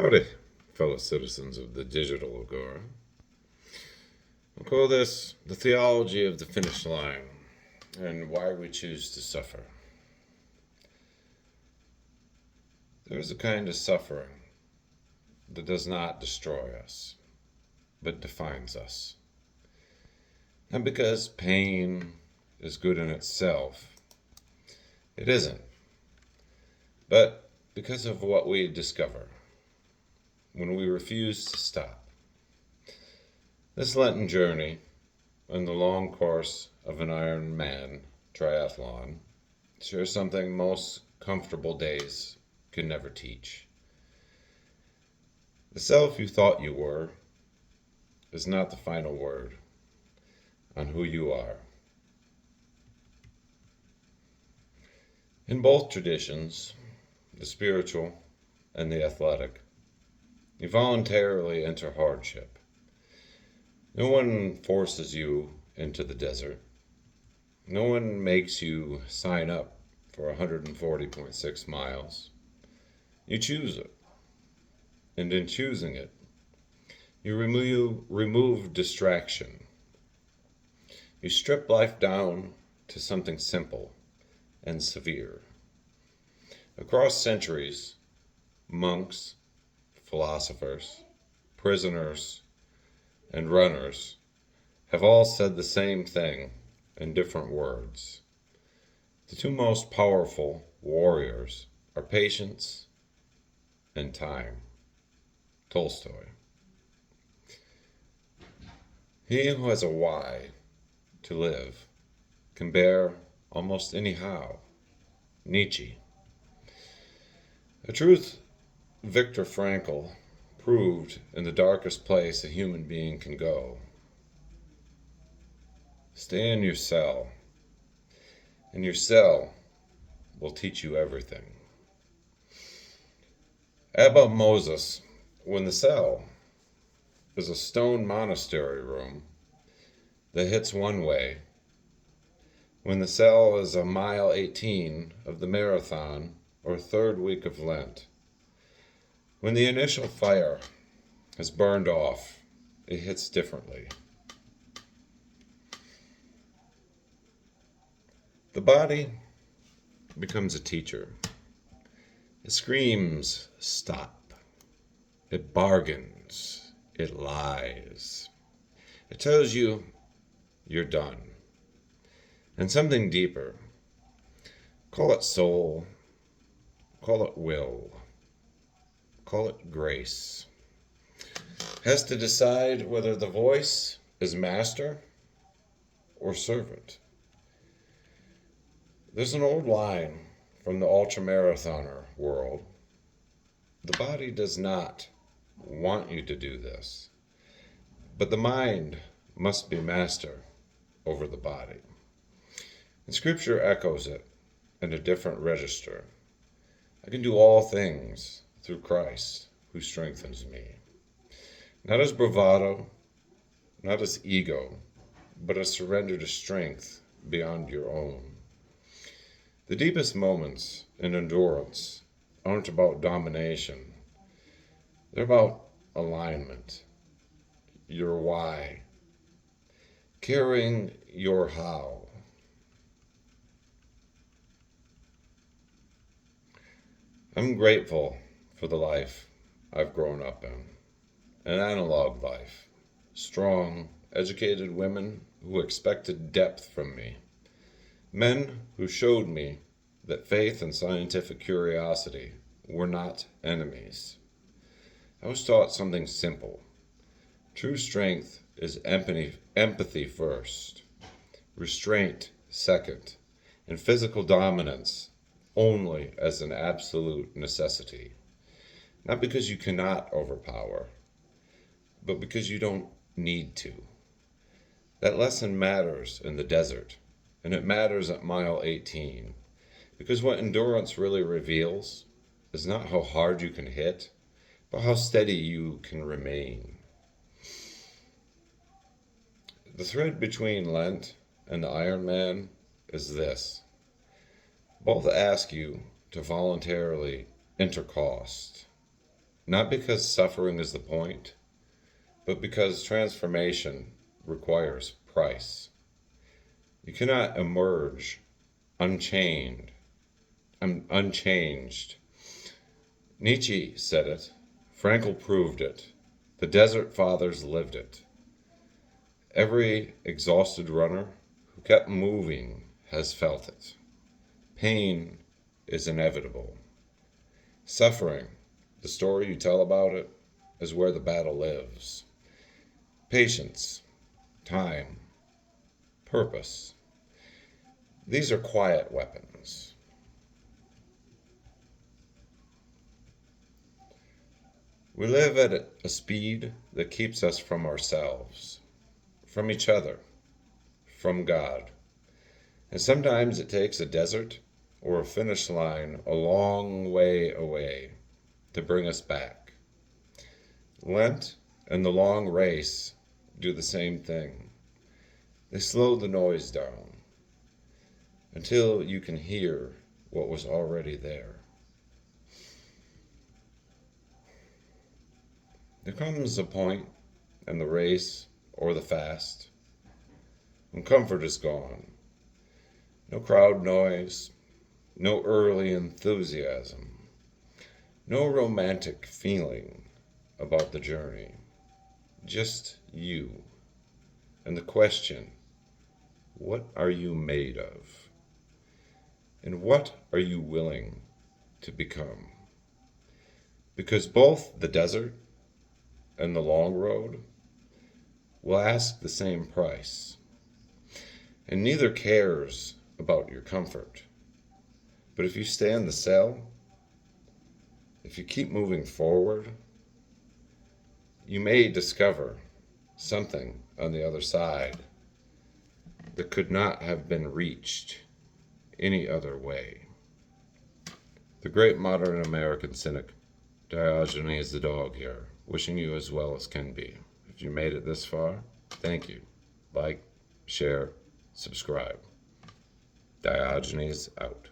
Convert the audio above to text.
Howdy, fellow citizens of the digital agora. We'll call this the theology of the finish line and why we choose to suffer. There is a kind of suffering that does not destroy us, but defines us. Not because pain is good in itself, it isn't, but because of what we discover when we refuse to stop. This Lenten journey and the long course of an Ironman triathlon shares something most comfortable days can never teach. The self you thought you were is not the final word on who you are. In both traditions, the spiritual and the athletic, you voluntarily enter hardship. No one forces you into the desert. No one makes you sign up for 140.6 miles. You choose it. And in choosing it, you remove distraction. You strip life down to something simple and severe. Across centuries, monks, philosophers, prisoners, and runners have all said the same thing in different words. The two most powerful warriors are patience and time. Tolstoy. He who has a why to live can bear almost any how. Nietzsche. A truth Viktor Frankl proved in the darkest place a human being can go. Stay in your cell, and your cell will teach you everything. Abba Moses, when the cell is a stone monastery room that hits one way, when the cell is a mile 18 of the marathon or third week of Lent, when the initial fire has burned off, it hits differently. The body becomes a teacher. It screams, stop. It bargains. It lies. It tells you you're done. And something deeper, call it soul, call it will, call it grace, has to decide whether the voice is master or servant. There's an old line from the ultramarathoner world. The body does not want you to do this, but the mind must be master over the body. And Scripture echoes it in a different register. I can do all things through Christ who strengthens me. Not as bravado, not as ego, but a surrender to strength beyond your own. The deepest moments in endurance aren't about domination. They're about alignment, your why, carrying your how. I'm grateful for the life I've grown up in, an analog life, strong, educated women who expected depth from me, men who showed me that faith and scientific curiosity were not enemies. I was taught something simple. True strength is empathy first, restraint second, and physical dominance only as an absolute necessity. Not because you cannot overpower, but because you don't need to. That lesson matters in the desert, and it matters at mile 18, because what endurance really reveals is not how hard you can hit, but how steady you can remain. The thread between Lent and the Ironman is this. Both ask you to voluntarily intercost, not because suffering is the point, but because transformation requires price. You cannot emerge unchanged. Nietzsche said it. Frankl proved it. The Desert Fathers lived it. Every exhausted runner who kept moving has felt it. Pain is inevitable. Suffering, the story you tell about it, is where the battle lives. Patience, time, purpose. These are quiet weapons. We live at a speed that keeps us from ourselves, from each other, from God. And sometimes it takes a desert or a finish line a long way away to bring us back. Lent and the long race do the same thing. They slow the noise down until you can hear what was already there. There comes a point in the race or the fast when comfort is gone. No crowd noise, no early enthusiasm, no romantic feeling about the journey. Just you and the question, what are you made of? And what are you willing to become? Because both the desert and the long road will ask the same price. And neither cares about your comfort. But if you stay in the cell, if you keep moving forward, you may discover something on the other side that could not have been reached any other way. The great modern American cynic, Diogenes the dog here, wishing you as well as can be. If you made it this far, thank you. Like, share, subscribe. Diogenes out.